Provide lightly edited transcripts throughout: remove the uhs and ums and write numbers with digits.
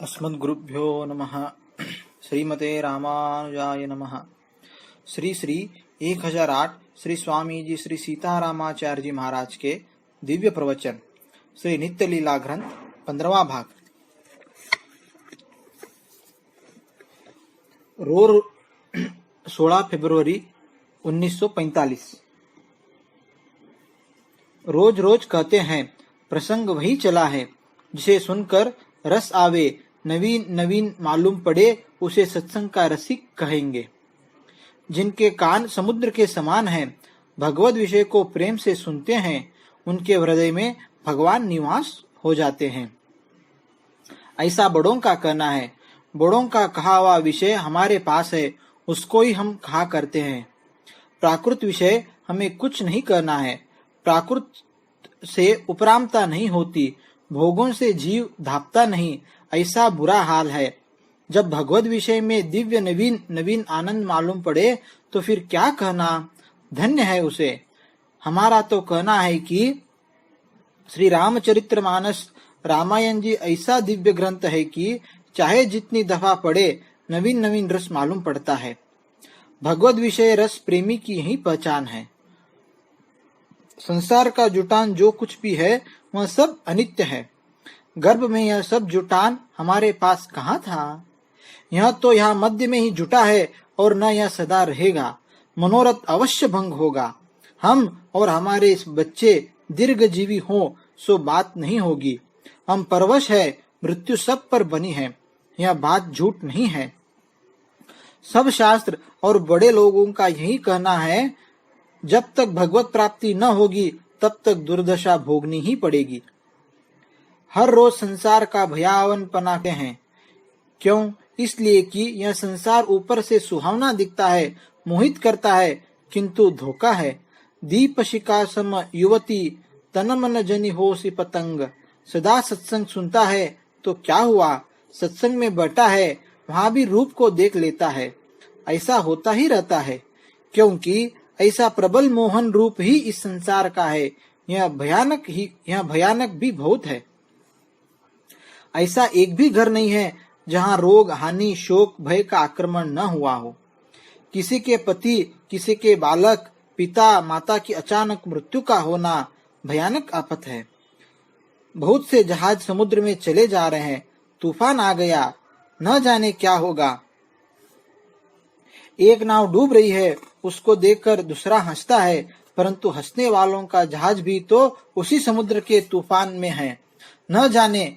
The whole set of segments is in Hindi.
अस्मद्गुरुभ्यो नमः। श्रीमते रामानुजाय नमः। श्री श्री 1008 श्री स्वामी जी श्री सीतारामाचार्य जी महाराज के दिव्य प्रवचन श्री नित्य लीला ग्रंथ 15वां भाग। रोज 16 फरवरी 1945। रोज रोज कहते हैं, प्रसंग वही चला है जिसे सुनकर रस आवे, नवीन नवीन मालूम पड़े, उसे सत्संग का रसिक कहेंगे। जिनके कान समुद्र के समान हैं, भगवत विषय को प्रेम से सुनते हैं, उनके हृदय में भगवान निवास हो जाते हैं। ऐसा बड़ों का कहना है। बड़ों का कहा हुआ विषय हमारे पास है, उसको ही हम कहा करते हैं। प्राकृत विषय हमें कुछ नहीं करना है। प्राकृत से उपरामता नहीं होती, भोगों से जीव धापता नहीं, ऐसा बुरा हाल है। जब भगवत विषय में दिव्य नवीन नवीन आनंद मालूम पड़े तो फिर क्या कहना, धन्य है उसे। हमारा तो कहना है कि श्री रामचरितमानस रामायण जी ऐसा दिव्य ग्रंथ है कि चाहे जितनी दफा पढ़े नवीन नवीन रस मालूम पड़ता है। भगवत विषय रस प्रेमी की यही पहचान है। संसार का जुटान जो कुछ भी है वह सब अनित्य है। गर्भ में यह सब जुटान हमारे पास कहाँ था? यह तो यहाँ मध्य में ही जुटा है और न यह सदा रहेगा। मनोरथ अवश्य भंग होगा। हम और हमारे इस बच्चे दीर्घजीवी हों सो बात नहीं होगी। हम परवश है, मृत्यु सब पर बनी है, यह बात झूठ नहीं है। सब शास्त्र और बड़े लोगों का यही कहना है, जब तक भगवत प्राप्ति न होगी तब तक दुर्दशा भोगनी ही पड़ेगी। हर रोज संसार का भयावन पनाते हैं। क्यों? इसलिए कि यह संसार ऊपर से सुहावना दिखता है, मोहित करता है, किंतु धोखा है। दीपशिखा सम युवती तन मन जनी होसी पतंग। सदा सत्संग सुनता है तो क्या हुआ, सत्संग में बैठा है, वहां भी रूप को देख लेता है। ऐसा होता ही रहता है, क्योंकि ऐसा प्रबल मोहन रूप ही इस संसार का है। यह भयानक भी बहुत है। ऐसा एक भी घर नहीं है जहाँ रोग, हानि, शोक, भय का आक्रमण न हुआ हो। किसी के पति, किसी के बालक, पिता, माता की अचानक मृत्यु का होना भयानक आफत है। बहुत से जहाज समुद्र में चले जा रहे हैं, तूफान आ गया, न जाने क्या होगा। एक नाव डूब रही है, उसको देखकर दूसरा हंसता है, परंतु हंसने वालों का जहाज भी तो उसी समुद्र के तूफान में है, न जाने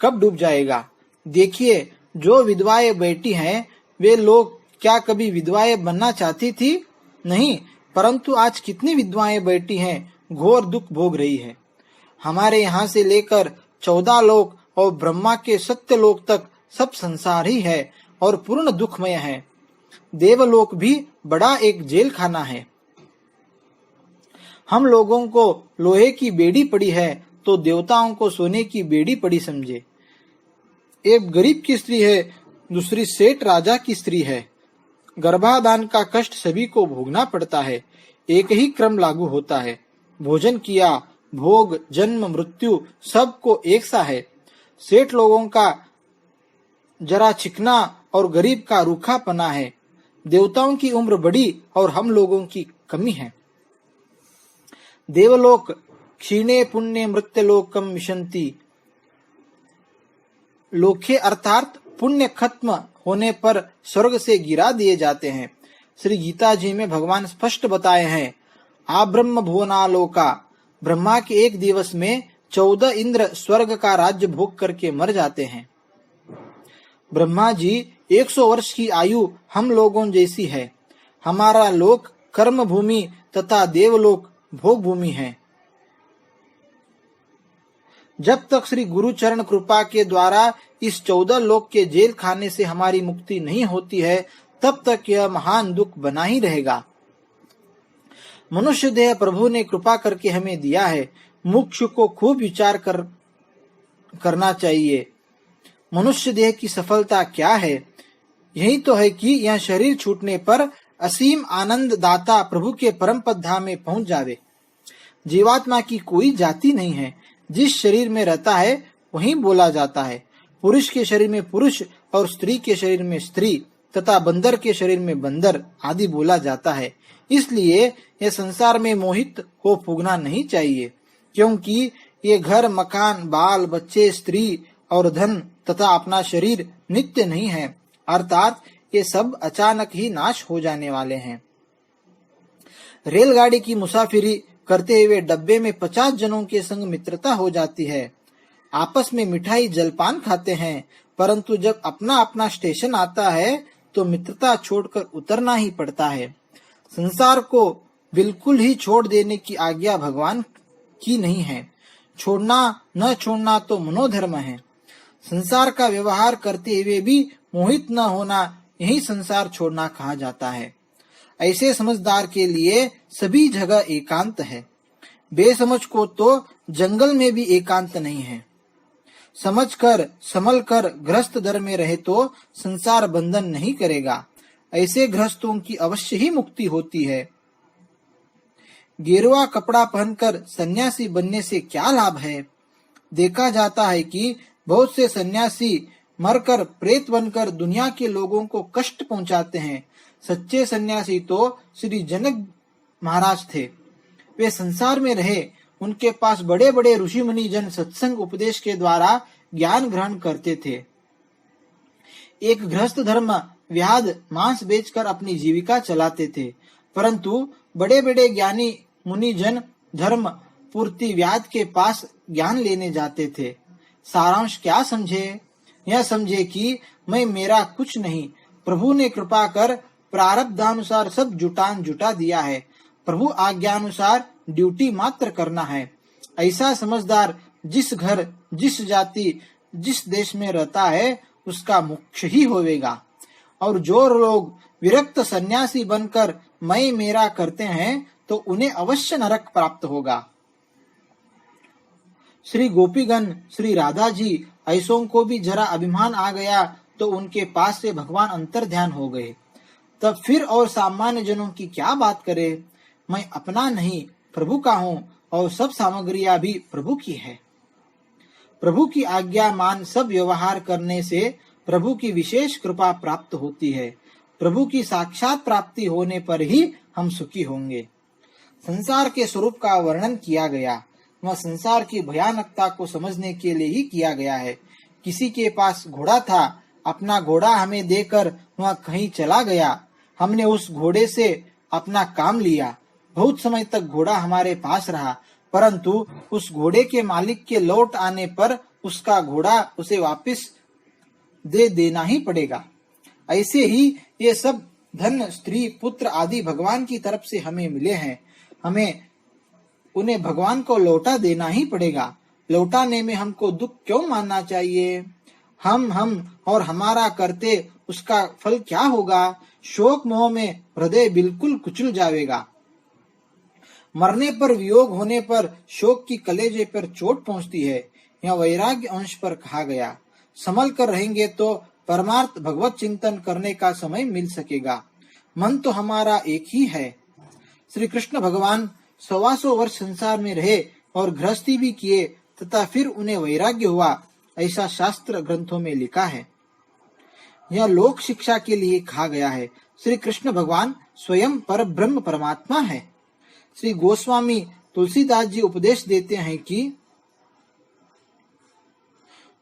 कब डूब जाएगा। देखिए, जो विधवाएं बैठी हैं, वे लोग क्या कभी विधवाएं बनना चाहती थी? नहीं, परंतु आज कितनी विधवाएं बैठी हैं, घोर दुख भोग रही है। हमारे यहाँ से लेकर 14 लोक और ब्रह्मा के सत्य लोक तक सब संसार ही है और पूर्ण दुखमय है। देवलोक भी बड़ा एक जेल खाना है। हम लोगों को लोहे की बेड़ी पड़ी है तो देवताओं को सोने की बेड़ी पड़ी समझे। एक गरीब की स्त्री है, दूसरी सेठ राजा की स्त्री है। गर्भाधान का कष्ट सभी को भोगना पड़ता है। एक ही क्रम लागू होता है। भोजन किया, भोग, जन्म, मृत्यु सबको एक सा है। सेठ लोगों का जरा चिकना और गरीब का रूखापना है। देवताओं की उम्र बड़ी और हम लोगों की कमी है। देवलोक क्षीणे पुण्य मृत्युलोकम मिशंति। लोके अर्थात पुण्य खत्म होने पर स्वर्ग से गिरा दिए जाते हैं। श्री गीता जी में भगवान स्पष्ट बताए हैं, आब्रह्म भुवनालोका। ब्रह्मा के एक दिवस में 14 इंद्र स्वर्ग का राज्य भोग करके मर जाते हैं। ब्रह्मा जी 100 वर्ष की आयु हम लोगों जैसी है। हमारा लोक कर्म भूमि तथा देवलोक भोग भूमि है। जब तक श्री गुरु चरण कृपा के द्वारा इस 14 लोक के जेल खाने से हमारी मुक्ति नहीं होती है, तब तक यह महान दुख बना ही रहेगा। मनुष्य देह प्रभु ने कृपा करके हमें दिया है। मुमुक्षु को खूब विचार करना चाहिए। मनुष्य देह की सफलता क्या है? यही तो है कि यह शरीर छूटने पर असीम आनंद दाता प्रभु के परम पद धाम में पहुंच जावे। जीवात्मा की कोई जाति नहीं है। जिस शरीर में रहता है वहीं बोला जाता है। पुरुष के शरीर में पुरुष और स्त्री के शरीर में स्त्री तथा बंदर के शरीर में बंदर आदि बोला जाता है। इसलिए यह संसार में मोहित हो फूगना नहीं चाहिए, क्योंकि ये घर, मकान, बाल बच्चे, स्त्री और धन तथा अपना शरीर नित्य नहीं है, अर्थात ये सब अचानक ही नाश हो जाने वाले हैं। रेलगाड़ी की मुसाफिरी करते हुए डब्बे में 50 जनों के संग मित्रता हो जाती है। आपस में मिठाई जलपान खाते हैं, परंतु जब अपना अपना स्टेशन आता है तो मित्रता छोड़कर उतरना ही पड़ता है। संसार को बिल्कुल ही छोड़ देने की आज्ञा भगवान की नहीं है। छोड़ना न छोड़ना तो मनोधर्म है। संसार का व्यवहार करते हुए भी मोहित न होना, यही संसार छोड़ना कहा जाता है। ऐसे समझदार के लिए सभी जगह एकांत है। बेसमझ को तो जंगल में भी एकांत नहीं है। समझकर संभलकर गृहस्थ दर में रहे तो संसार बंधन नहीं करेगा। ऐसे गृहस्थों की अवश्य ही मुक्ति होती है। गेरुआ कपड़ा पहनकर सन्यासी बनने से क्या लाभ है? देखा जाता है कि बहुत से सन्यासी मरकर प्रेत बनकर दुनिया के लोगों को कष्ट पहुंचाते हैं। सच्चे सन्यासी तो श्री जनक महाराज थे। वे संसार में रहे, उनके पास बड़े बड़े ऋषि मुनि जन सत्संग उपदेश के द्वारा ज्ञान ग्रहण करते थे। एक गृहस्थ धर्म व्याध मांस बेचकर अपनी जीविका चलाते थे, परंतु बड़े बड़े ज्ञानी मुनि जन धर्म पूर्ति व्याध के पास ज्ञान लेने जाते थे। सारांश क्या समझे? यह समझे कि मैं मेरा कुछ नहीं, प्रभु ने कृपा कर प्रारब्धानुसार सब जुटा दिया है। प्रभु आज्ञानुसार ड्यूटी मात्र करना है। ऐसा समझदार जिस घर, जिस जाति, जिस देश में रहता है उसका मुख्य ही होवेगा। और जो लोग विरक्त सन्यासी बनकर मैं मेरा करते हैं तो उन्हें अवश्य नरक प्राप्त होगा। श्री गोपीगण, श्री राधा जी ऐसों को भी जरा अभिमान आ गया तो उनके पास से भगवान अंतर ध्यान हो गए। तब फिर और सामान्य जनों की क्या बात करे? मैं अपना नहीं प्रभु का हूँ और सब सामग्रियां भी प्रभु की है। प्रभु की आज्ञा मान सब व्यवहार करने से प्रभु की विशेष कृपा प्राप्त होती है। प्रभु की साक्षात प्राप्ति होने पर ही हम सुखी होंगे। संसार के स्वरूप का वर्णन किया गया, वह संसार की भयानकता को समझने के लिए ही किया गया है। किसी के पास घोड़ा था, अपना घोड़ा हमें देकर वह कहीं चला गया। हमने उस घोड़े से अपना काम लिया। बहुत समय तक घोड़ा हमारे पास रहा, परंतु उस घोड़े के मालिक के लौट आने पर उसका घोड़ा उसे वापस दे देना ही पड़ेगा। ऐसे ही ये सब धन, स्त्री, पुत्र आदि भगवान की तरफ से हमें मिले हैं। हमें उन्हें भगवान को लौटा देना ही पड़ेगा। लौटाने में हमको दुख क्यों मानना चाहिए? हम और हमारा करते उसका फल क्या होगा? शोक मोह में हृदय बिल्कुल कुचल जाएगा। मरने पर, वियोग होने पर शोक की कलेजे पर चोट पहुंचती है। यह वैराग्य अंश पर कहा गया। संभल कर रहेंगे तो परमार्थ भगवत चिंतन करने का समय मिल सकेगा। मन तो हमारा एक ही है। श्री कृष्ण भगवान 125 वर्ष संसार में रहे और गृहस्थी भी किए तथा फिर उन्हें वैराग्य हुआ, ऐसा शास्त्र ग्रंथों में लिखा है। यह लोक शिक्षा के लिए कहा गया है। श्री कृष्ण भगवान स्वयं पर ब्रह्म परमात्मा है। श्री गोस्वामी तुलसीदास जी उपदेश देते हैं कि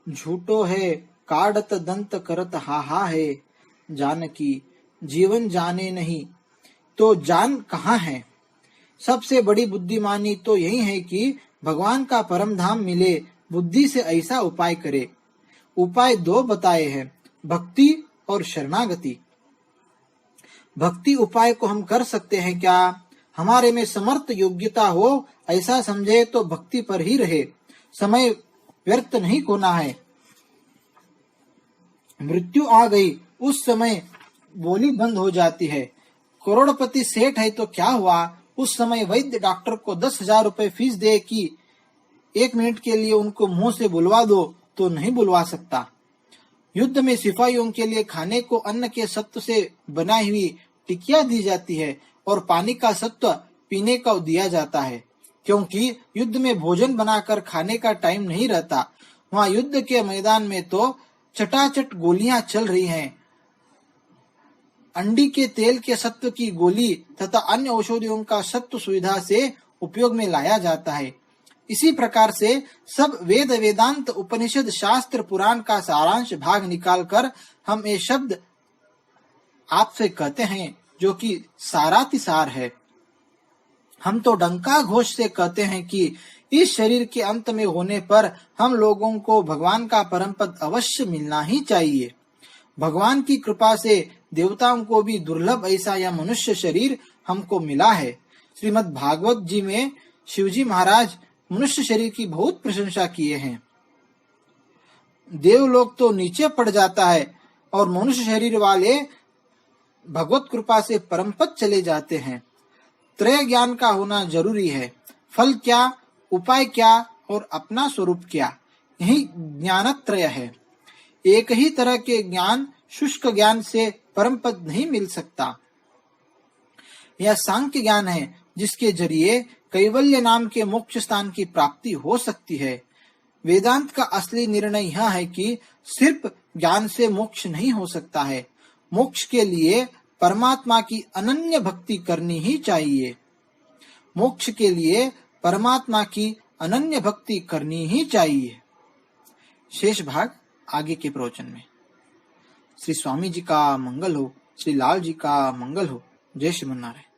झूठो है काढ़त दंत करत हाहा है, जानकी जीवन जाने नहीं तो जान कहाँ है। सबसे बड़ी बुद्धिमानी तो यही है कि भगवान का परम धाम मिले, बुद्धि से ऐसा उपाय करे। उपाय 2 बताए हैं, भक्ति और शरणागति। भक्ति उपाय को हम कर सकते हैं क्या? हमारे में समर्थ योग्यता हो ऐसा समझे तो भक्ति पर ही रहे। समय व्यर्थ नहीं होना है। मृत्यु आ गई, उस समय बोली बंद हो जाती है। करोड़पति सेठ है तो क्या हुआ? उस समय वैद्य डॉक्टर को 10,000 रुपए फीस दे कि 1 मिनट के लिए उनको मुंह से बुलवा दो तो नहीं बुलवा सकता। युद्ध में सिपाहियों के लिए खाने को अन्न के सत्व से बनाई हुई टिकिया दी जाती है और पानी का सत्व पीने का दिया जाता है, क्योंकि युद्ध में भोजन बनाकर खाने का टाइम नहीं रहता। वहाँ युद्ध के मैदान में तो चटाचट गोलियां चल रही हैं। अंडी के तेल के सत्व की गोली तथा अन्य औषधियों का सत्व सुविधा से उपयोग में लाया जाता है। इसी प्रकार से सब वेद वेदांत उपनिषद शास्त्र पुराण का सारांश भाग निकालकर हम ये शब्द आपसे कहते हैं, जो कि सारातिसार है। हम तो डंका घोष से कहते हैं कि इस शरीर के अंत में होने पर हम लोगों को भगवान का परम पद अवश्य मिलना ही चाहिए। भगवान की कृपा से देवताओं को भी दुर्लभ ऐसा यह मनुष्य शरीर हमको मिला है। श्रीमद् भागवत जी में शिवजी महाराज मनुष्य शरीर की बहुत प्रशंसा किए हैं। देवलोक तो नीचे पड़ जाता है और मनुष्य शरीर वाले भगवत कृपा से परम पद चले जाते हैं। त्रय ज्ञान का होना जरूरी है। फल क्या, उपाय क्या और अपना स्वरूप क्या, यही ज्ञानत्रय है। एक ही तरह के ज्ञान, शुष्क ज्ञान से परम पद नहीं मिल सकता। यह सांख्य ज्ञान है जिसके जरिए कैवल्य नाम के मोक्ष स्थान की प्राप्ति हो सकती है। वेदांत का असली निर्णय यह है कि सिर्फ ज्ञान से मोक्ष नहीं हो सकता है। मोक्ष के लिए परमात्मा की अनन्य भक्ति करनी ही चाहिए। मोक्ष के लिए परमात्मा की अनन्य भक्ति करनी ही चाहिए। शेष भाग आगे के प्रवचन में। श्री स्वामी जी का मंगल हो, श्री लाल जी का मंगल हो। जय श्रीमन नारायण।